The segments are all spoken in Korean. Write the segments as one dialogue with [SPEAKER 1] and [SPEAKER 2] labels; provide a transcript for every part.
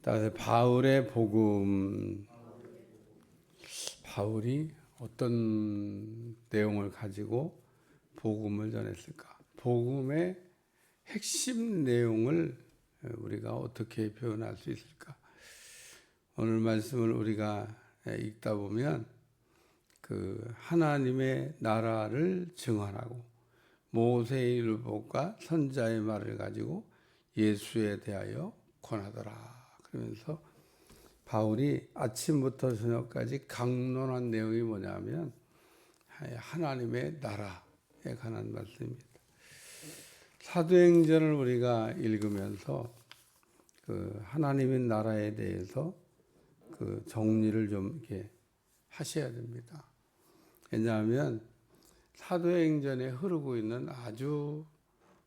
[SPEAKER 1] 따라서 바울의 복음, 바울이 어떤 내용을 가지고 복음을 전했을까? 복음의 핵심 내용을 우리가 어떻게 표현할 수 있을까? 오늘 말씀을 우리가 읽다 보면 그 하나님의 나라를 증언하고 모세의 율법과 선자의 말을 가지고 예수에 대하여 권하더라. 그러면서 바울이 아침부터 저녁까지 강론한 내용이 뭐냐면 하나님의 나라에 관한 말씀입니다. 사도행전을 우리가 읽으면서 그 하나님의 나라에 대해서 그 정리를 좀 이렇게 하셔야 됩니다. 왜냐하면 사도행전에 흐르고 있는 아주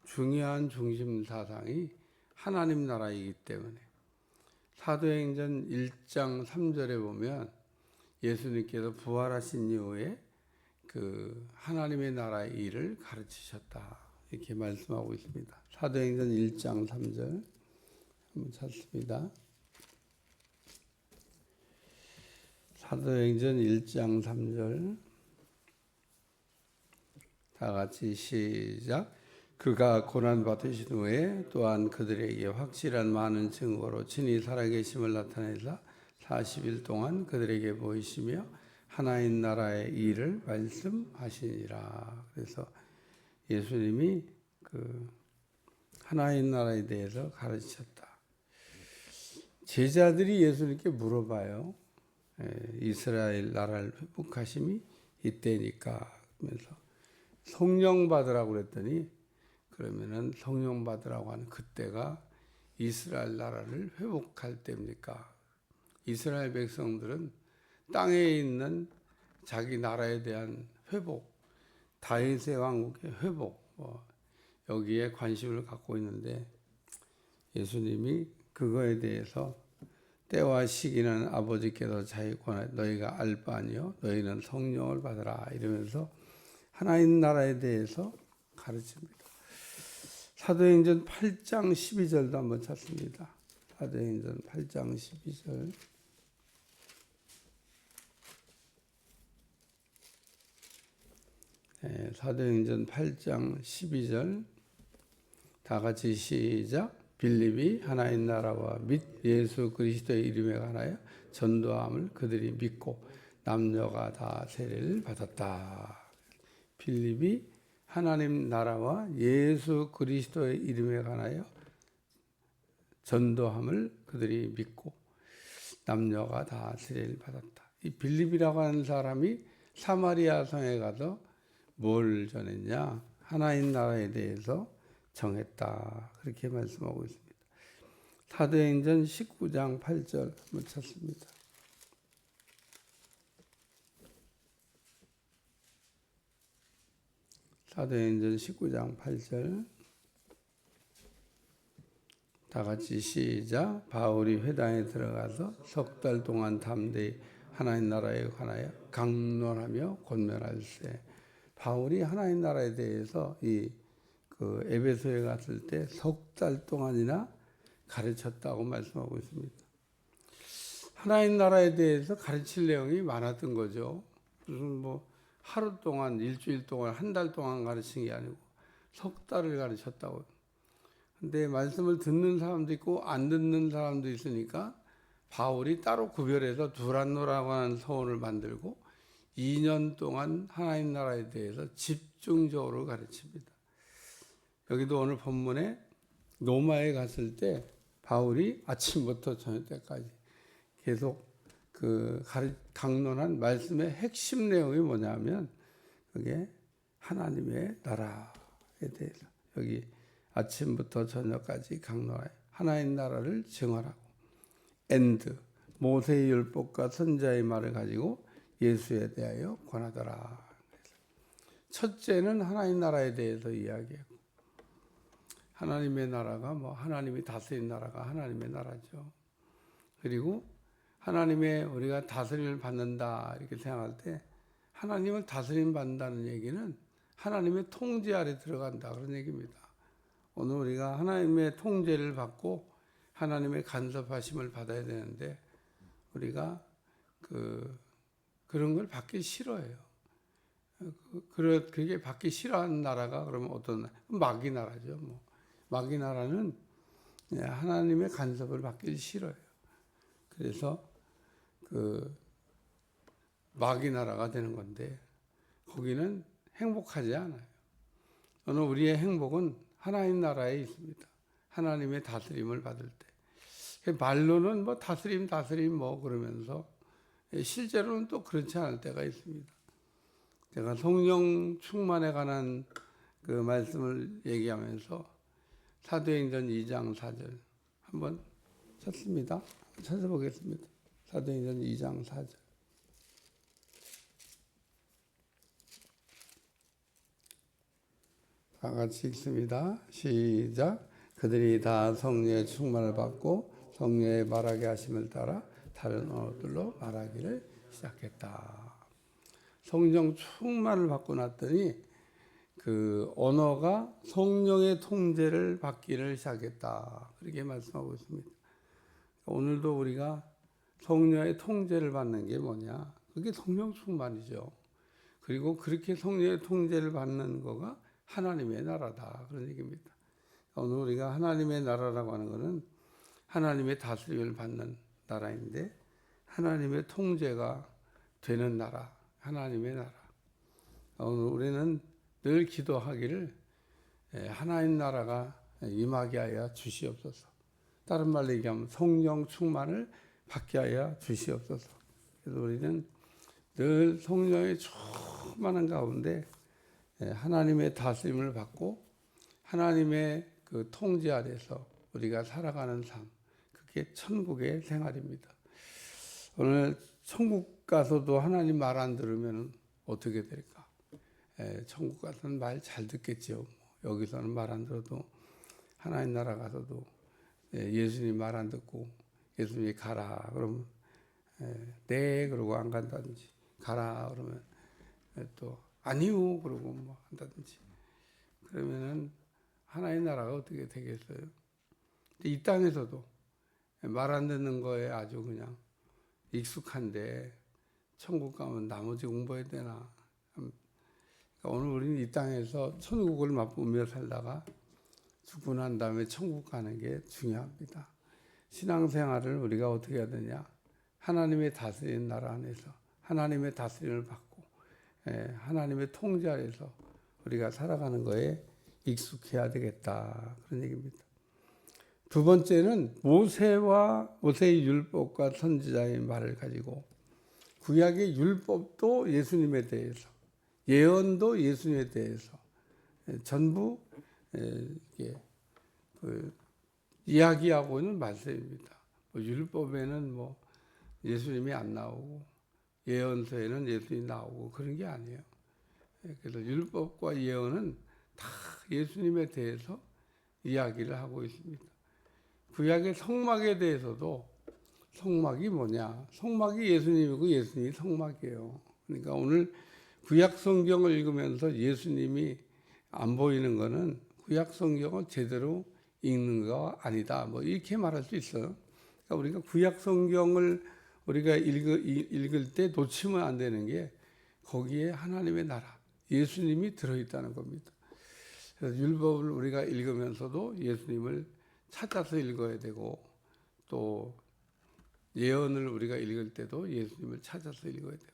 [SPEAKER 1] 중요한 중심 사상이 하나님 나라이기 때문에 사도행전 1장 3절에 보면 예수님께서 부활하신 이후에 그 하나님의 나라의 일을 가르치셨다 이렇게 말씀하고 있습니다. 사도행전 1장 3절 한번 찾습니다. 사도행전 1장 3절 다 같이 시작. 그가 고난받으신 후에 또한 그들에게 확실한 많은 증거로 친히 살아계심을 나타내사 40일 동안 그들에게 보이시며 하나님 나라의 일을 말씀하시니라. 그래서 예수님이 그 하나님 나라에 대해서 가르치셨다. 제자들이 예수님께 물어봐요. 이스라엘 나라를 회복하심이 이때니까. 그러면서 성령 받으라고 그랬더니 그러면은 성령 받으라고 하는 그때가 이스라엘 나라를 회복할 때입니까? 이스라엘 백성들은 땅에 있는 자기 나라에 대한 회복, 다윗의 왕국의 회복, 여기에 관심을 갖고 있는데 예수님이 그거에 대해서 때와 시기는 아버지께서 자기 권하여 너희가 알 바 아니요 너희는 성령을 받으라 이러면서 하나님 나라에 대해서 가르칩니다. 사도행전 8장 12절도 한번 찾습니다. 사도행전 8장 12절 사도행전 8장 12절 다 같이 시작. 빌립이 하나님 나라와 및 예수 그리스도의 이름에 관하여 전도함을 그들이 믿고 남녀가 다 세례를 받았다. 빌립이 하나님 나라와 예수 그리스도의 이름에 관하여 전도함을 그들이 믿고 남녀가 다 세례를 받았다. 이 빌립이라고 하는 사람이 사마리아 성에 가서 뭘 전했냐? 하나님 나라에 대해서 정했다. 그렇게 말씀하고 있습니다. 사도행전 19장 8절 한번 찾습니다. 사도행전 19장 8절 다 같이 시작. 바울이 회당에 들어가서 석 달 동안 담대히 하나님 나라에 관하여 강론하며 권면할세. 바울이 하나님 나라에 대해서 그 에베소에 갔을 때 석 달 동안이나 가르쳤다고 말씀하고 있습니다. 하나님 나라에 대해서 가르칠 내용이 많았던 거죠. 무슨 하루 동안, 일주일 동안, 한 달 동안 가르친 게 아니고 석 달을 가르쳤다고. 근데 말씀을 듣는 사람도 있고 안 듣는 사람도 있으니까 바울이 따로 구별해서 두란노라고 하는 서원을 만들고 2년 동안 하나님 나라에 대해서 집중적으로 가르칩니다. 여기도 오늘 본문에 로마에 갔을 때 바울이 아침부터 저녁 때까지 계속 그 강론한 말씀의 핵심 내용이 뭐냐면 그게 하나님의 나라에 대해서 여기 아침부터 저녁까지 강론하여 하나님 나라를 증언하고 엔드 모세의 율법과 선자의 말을 가지고 예수에 대하여 권하더라. 첫째는 하나님 나라에 대해서 이야기했고 하나님의 나라가 하나님이 다스린 나라가 하나님의 나라죠. 그리고 하나님의 우리가 다스림을 받는다 이렇게 생각할 때 하나님을 다스림 받는다는 얘기는 하나님의 통제 아래 들어간다 그런 얘기입니다. 오늘 우리가 하나님의 통제를 받고 하나님의 간섭하심을 받아야 되는데 우리가 그런 걸 받기 싫어해요. 그게 받기 싫어하는 나라가 그러면 어떤 마귀 나라죠. 뭐 마귀 나라는 하나님의 간섭을 받기 싫어요. 그래서 마귀 나라가 되는 건데 거기는 행복하지 않아요. 오늘 우리의 행복은 하나님 나라에 있습니다. 하나님의 다스림을 받을 때. 말로는 뭐 다스림 뭐 그러면서 실제로는 또 그렇지 않을 때가 있습니다. 제가 성령 충만에 관한 그 말씀을 얘기하면서 사도행전 2장 4절 한번 찾습니다. 찾아보겠습니다. 사도행전 2장 4절. 다 같이 읽습니다. 시작. 그들이 다 성령의 충만을 받고 성령의 말하게 하심을 따라 다른 언어들로 말하기를 시작했다. 성령 충만을 받고 났더니 그 언어가 성령의 통제를 받기를 시작했다. 그렇게 말씀하고 있습니다. 오늘도 우리가 성령의 통제를 받는 게 뭐냐? 그게 성령 충만이죠. 그리고 그렇게 성령의 통제를 받는 거가 하나님의 나라다. 그런 얘기입니다. 오늘 우리가 하나님의 나라라고 하는 것은 하나님의 다스림을 받는 나라인데 하나님의 통제가 되는 나라, 하나님의 나라. 오늘 우리는 늘 기도하기를 하나님 나라가 임하게 하여 주시옵소서. 다른 말로 얘기하면 성령 충만을 받게 하여 주시옵소서. 그래서 우리는 늘 성령의 충만한 가운데 하나님의 다스림을 받고 하나님의 그 통제 아래서 우리가 살아가는 삶, 그게 천국의 생활입니다. 오늘 천국 가서도 하나님 말 안 들으면 어떻게 될까? 천국 가서는 말 잘 듣겠죠. 여기서는 말 안 들어도 하나님 나라 가서도 예수님 말 안 듣고 예수님이 가라 그러면 네 그러고 안 간다든지, 가라 그러면 또 아니요 그러고 뭐 한다든지, 그러면은 하나님 나라가 어떻게 되겠어요? 이 땅에서도 말 안 듣는 거에 아주 그냥 익숙한데 천국 가면 나머지 공부해야 되나? 그러니까 오늘 우리는 이 땅에서 천국을 맛보며 살다가 죽고 난 다음에 천국 가는 게 중요합니다. 신앙생활을 우리가 어떻게 해야 되냐? 하나님의 다스리는 나라 안에서 하나님의 다스림을 받고 하나님의 통제 아래서 우리가 살아가는 거에 익숙해야 되겠다. 그런 얘기입니다. 두 번째는 모세의 율법과 선지자의 말을 가지고 구약의 율법도 예수님에 대해서, 예언도 예수님에 대해서 전부 이야기하고 있는 말씀입니다. 율법에는 뭐 예수님이 안 나오고 예언서에는 예수님이 나오고 그런 게 아니에요. 그래서 율법과 예언은 다 예수님에 대해서 이야기를 하고 있습니다. 구약의 성막에 대해서도 성막이 뭐냐? 성막이 예수님이고 예수님이 성막이에요. 그러니까 오늘 구약 성경을 읽으면서 예수님이 안 보이는 거는 구약 성경을 제대로 읽는 거 아니다. 뭐 이렇게 말할 수 있어요. 그러니까 우리가 구약 성경을 우리가 읽을 때 놓치면 안 되는 게 거기에 하나님의 나라, 예수님이 들어있다는 겁니다. 그래서 율법을 우리가 읽으면서도 예수님을 찾아서 읽어야 되고, 또 예언을 우리가 읽을 때도 예수님을 찾아서 읽어야 돼요.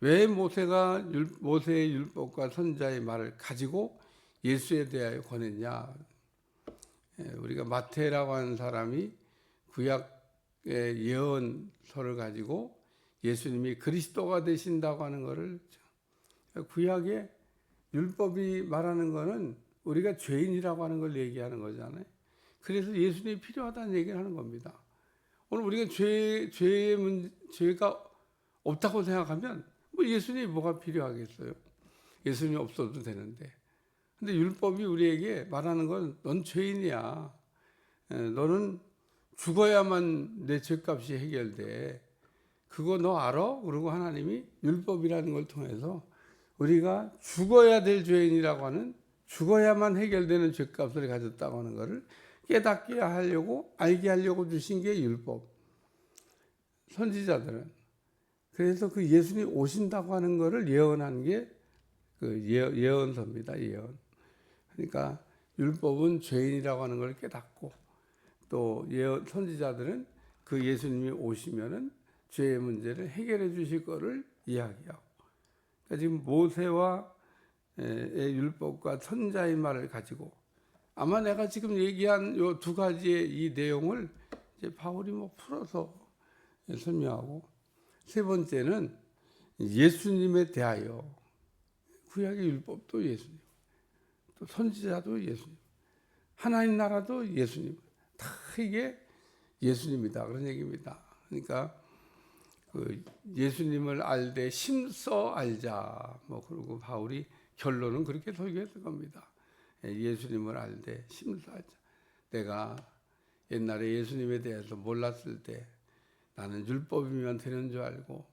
[SPEAKER 1] 왜 모세의 율법과 선지자의 말을 가지고 예수에 대하여 권했냐? 우리가 마태라고 하는 사람이 구약의 예언서를 가지고 예수님이 그리스도가 되신다고 하는 것을, 구약의 율법이 말하는 것은 우리가 죄인이라고 하는 걸 얘기하는 거잖아요. 그래서 예수님이 필요하다는 얘기를 하는 겁니다. 오늘 우리가 죄가 없다고 생각하면 뭐 예수님이 뭐가 필요하겠어요? 예수님이 없어도 되는데. 근데 율법이 우리에게 말하는 건 넌 죄인이야. 너는 죽어야만 내 죄값이 해결돼. 그거 너 알아? 그리고 하나님이 율법이라는 걸 통해서 우리가 죽어야 될 죄인이라고 하는, 죽어야만 해결되는 죄값을 가졌다고 하는 것을 깨닫게 하려고 알게 하려고 주신 게 율법. 선지자들은 그래서 그 예수님이 오신다고 하는 것을 예언한 게 그 예언서입니다. 예언. 그러니까 율법은 죄인이라고 하는 걸 깨닫고 또 선지자들은 그 예수님이 오시면은 죄의 문제를 해결해 주실 것을 이야기하고. 그러니까 지금 모세와 율법과 선자의 말을 가지고 아마 내가 지금 얘기한 요 두 가지의 이 내용을 이제 바울이 풀어서 설명하고, 세 번째는 예수님에 대하여 구약의 율법도 예수님, 또 선지자도 예수님, 하나님 나라도 예수님, 다 이게 예수님이다 그런 얘기입니다. 그러니까 그 예수님을 알되 심써 알자 그리고 바울이 결론은 그렇게 설교했을 겁니다. 예수님을 알되 심써 알자. 내가 옛날에 예수님에 대해서 몰랐을 때 나는 율법이면 되는 줄 알고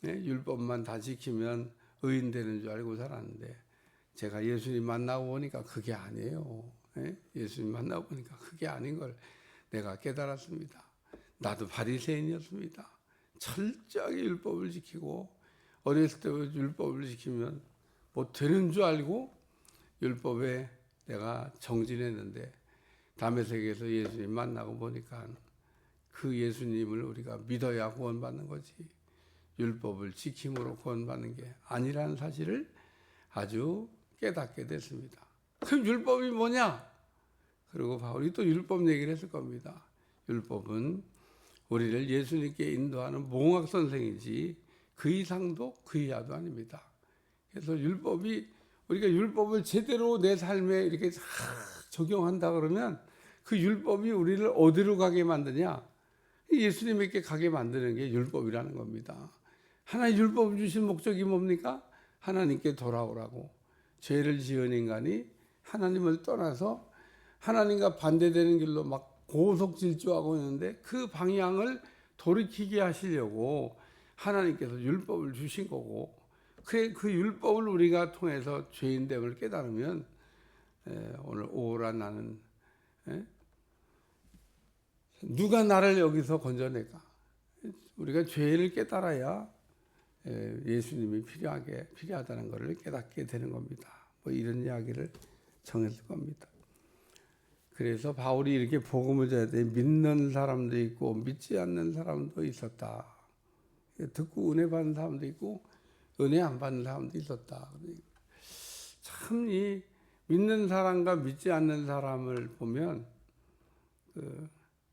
[SPEAKER 1] 율법만 다 지키면 의인 되는 줄 알고 살았는데 제가 예수님 만나고 보니까 그게 아니에요. 예수님 만나고 보니까 그게 아닌 걸 내가 깨달았습니다. 나도 바리새인이었습니다. 철저하게 율법을 지키고 어렸을 때부터 율법을 지키면 되는 줄 알고 율법에 내가 정진했는데 다메섹에서 예수님 만나고 보니까 그 예수님을 우리가 믿어야 구원받는 거지 율법을 지킴으로 구원받는 게 아니라는 사실을 아주 깨닫게 됐습니다. 그럼 율법이 뭐냐? 그리고 바울이 또 율법 얘기를 했을 겁니다. 율법은 우리를 예수님께 인도하는 몽학 선생이지 그 이상도 그 이하도 아닙니다. 그래서 우리가 율법을 제대로 내 삶에 이렇게 적용한다 그러면 그 율법이 우리를 어디로 가게 만드냐? 예수님에게 가게 만드는 게 율법이라는 겁니다. 하나님 율법을 주신 목적이 뭡니까? 하나님께 돌아오라고. 죄를 지은 인간이 하나님을 떠나서 하나님과 반대되는 길로 막 고속질주하고 있는데 그 방향을 돌이키게 하시려고 하나님께서 율법을 주신 거고, 그 율법을 우리가 통해서 죄인됨을 깨달으면 오늘 오라 나는 누가 나를 여기서 건져낼까? 우리가 죄를 깨달아야 예수님이 필요하다는 것을 깨닫게 되는 겁니다. 이런 이야기를 정했을 겁니다. 그래서 바울이 이렇게 복음을 전할 때 믿는 사람도 있고 믿지 않는 사람도 있었다. 듣고 은혜 받는 사람도 있고 은혜 안 받는 사람도 있었다. 참 이 믿는 사람과 믿지 않는 사람을 보면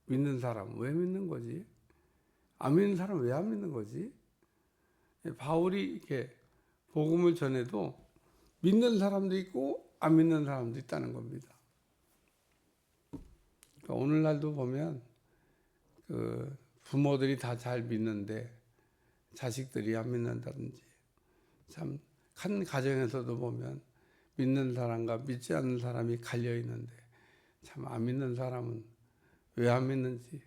[SPEAKER 1] 믿는 사람 왜 믿는 거지? 안 믿는 사람 왜 안 믿는 거지? 바울이 이렇게 복음을 전해도 믿는 사람도 있고 안 믿는 사람도 있다는 겁니다. 그러니까 오늘날도 보면 부모들이 다 잘 믿는데 자식들이 안 믿는다든지, 참 한 가정에서도 보면 믿는 사람과 믿지 않는 사람이 갈려 있는데 참 안 믿는 사람은 왜 안 믿는지,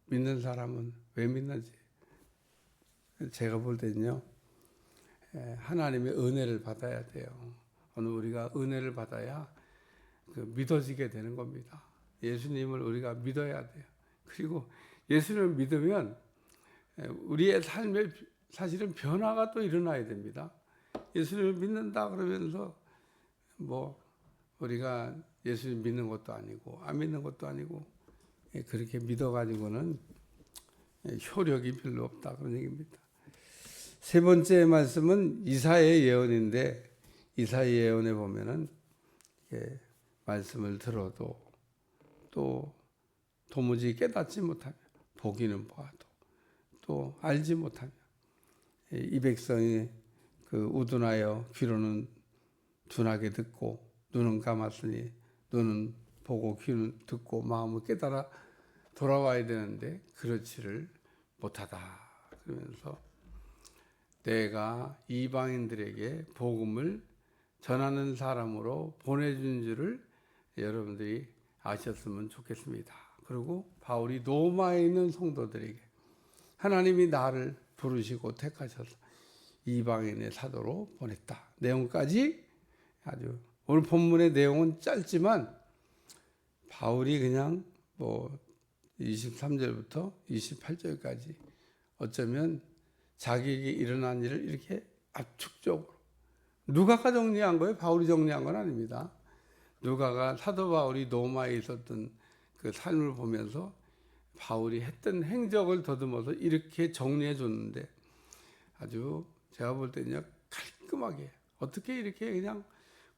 [SPEAKER 1] 믿는 사람은 왜 믿는지. 제가 볼 때는요, 하나님의 은혜를 받아야 돼요. 오늘 우리가 은혜를 받아야 믿어지게 되는 겁니다. 예수님을 우리가 믿어야 돼요. 그리고 예수님을 믿으면 우리의 삶에 사실은 변화가 또 일어나야 됩니다. 예수님을 믿는다 그러면서 우리가 예수님 믿는 것도 아니고 안 믿는 것도 아니고 그렇게 믿어가지고는 효력이 별로 없다 그런 얘기입니다. 세 번째 말씀은 이사야의 예언인데, 이사야의 예언에 보면은 말씀을 들어도 또 도무지 깨닫지 못하며 보기는 보아도 또 알지 못하며 이 백성이 우둔하여 귀로는 둔하게 듣고 눈은 감았으니 눈은 보고 귀는 듣고 마음을 깨달아 돌아와야 되는데 그렇지를 못하다. 그러면서 내가 이방인들에게 복음을 전하는 사람으로 보내준 줄을 여러분들이 아셨으면 좋겠습니다. 그리고 바울이 로마에 있는 성도들에게 하나님이 나를 부르시고 택하셔서 이방인의 사도로 보냈다. 내용까지 아주 오늘 본문의 내용은 짧지만 바울이 그냥 뭐 23절부터 28절까지 어쩌면 자기에게 일어난 일을 이렇게 압축적으로 누가가 정리한 거예요. 바울이 정리한 건 아닙니다. 누가가 사도 바울이 로마에 있었던 그 삶을 보면서 바울이 했던 행적을 더듬어서 이렇게 정리해 줬는데 아주 제가 볼 때는요 깔끔하게 어떻게 이렇게 그냥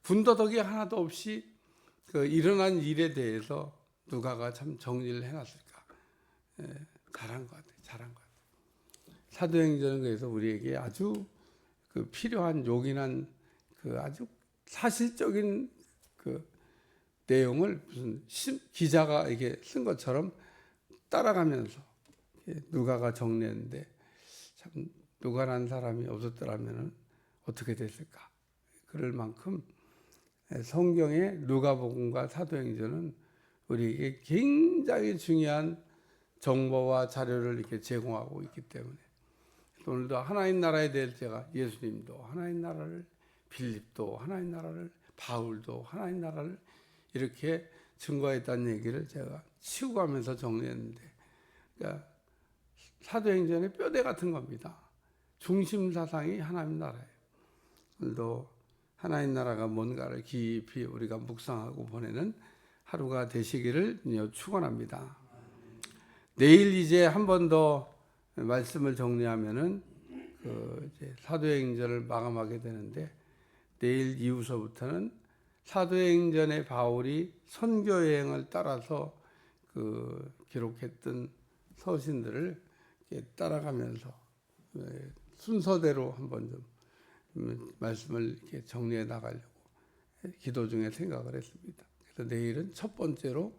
[SPEAKER 1] 군더더기 하나도 없이 그 일어난 일에 대해서 누가가 참 정리를 해놨을까. 잘한 것 같아요. 잘한 것 같아요. 사도행전은 그래서 우리에게 아주 그 필요한 요긴한 그 아주 사실적인 그 내용을 무슨 기자가 이게 쓴 것처럼 따라가면서 누가가 정리했는데 참 누가라는 사람이 없었더라면 어떻게 됐을까. 그럴 만큼 성경의 누가복음과 사도행전은 우리에게 굉장히 중요한 정보와 자료를 이렇게 제공하고 있기 때문에 오늘도 하나님 나라에 대해 제가 예수님도 하나님 나라를 빌립도 하나님 나라를 바울도 하나님 나라를 이렇게 증거했다는 얘기를 제가 치고 가면서 정리했는데 그러니까 사도행전의 뼈대 같은 겁니다. 중심 사상이 하나님 나라예요. 오늘도 하나님 나라가 뭔가를 깊이 우리가 묵상하고 보내는 하루가 되시기를 축원합니다. 내일 이제 한 번 더 말씀을 정리하면은 그 이제 사도행전을 마감하게 되는데 내일 이후서부터는 사도행전의 바울이 선교 여행을 따라서 그 기록했던 서신들을 따라가면서 순서대로 한번 좀 말씀을 이렇게 정리해 나가려고 기도 중에 생각을 했습니다. 그래서 내일은 첫 번째로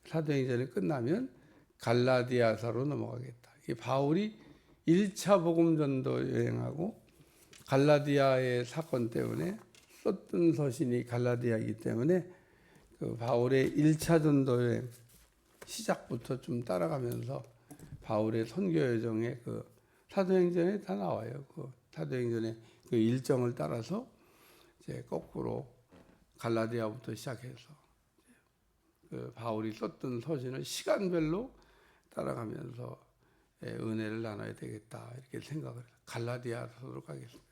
[SPEAKER 1] 사도행전이 끝나면 갈라디아서로 넘어가겠다. 이 바울이 1차 복음 전도 여행하고 갈라디아의 사건 때문에 썼던 서신이 갈라디아이기 때문에 그 바울의 1차 전도 여행 시작부터 좀 따라가면서 바울의 선교 여정의 그 사도행전에 다 나와요. 그 사도행전의 그 일정을 따라서 이제 거꾸로 갈라디아부터 시작해서 그 바울이 썼던 서신을 시간별로 따라가면서 은혜를 나눠야 되겠다 이렇게 생각을 해서 갈라디아서로 가겠습니다.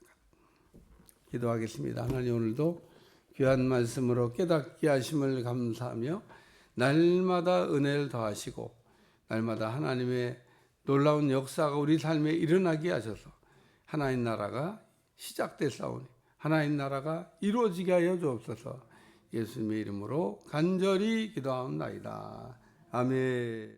[SPEAKER 1] 기도하겠습니다. 하나님 오늘도 귀한 말씀으로 깨닫게 하심을 감사하며 날마다 은혜를 더하시고 날마다 하나님의 놀라운 역사가 우리 삶에 일어나게 하셔서 하나님 나라가 시작됐사오니 하나님 나라가 이루어지게 하여 주옵소서. 예수님의 이름으로 간절히 기도하옵나이다. 아멘.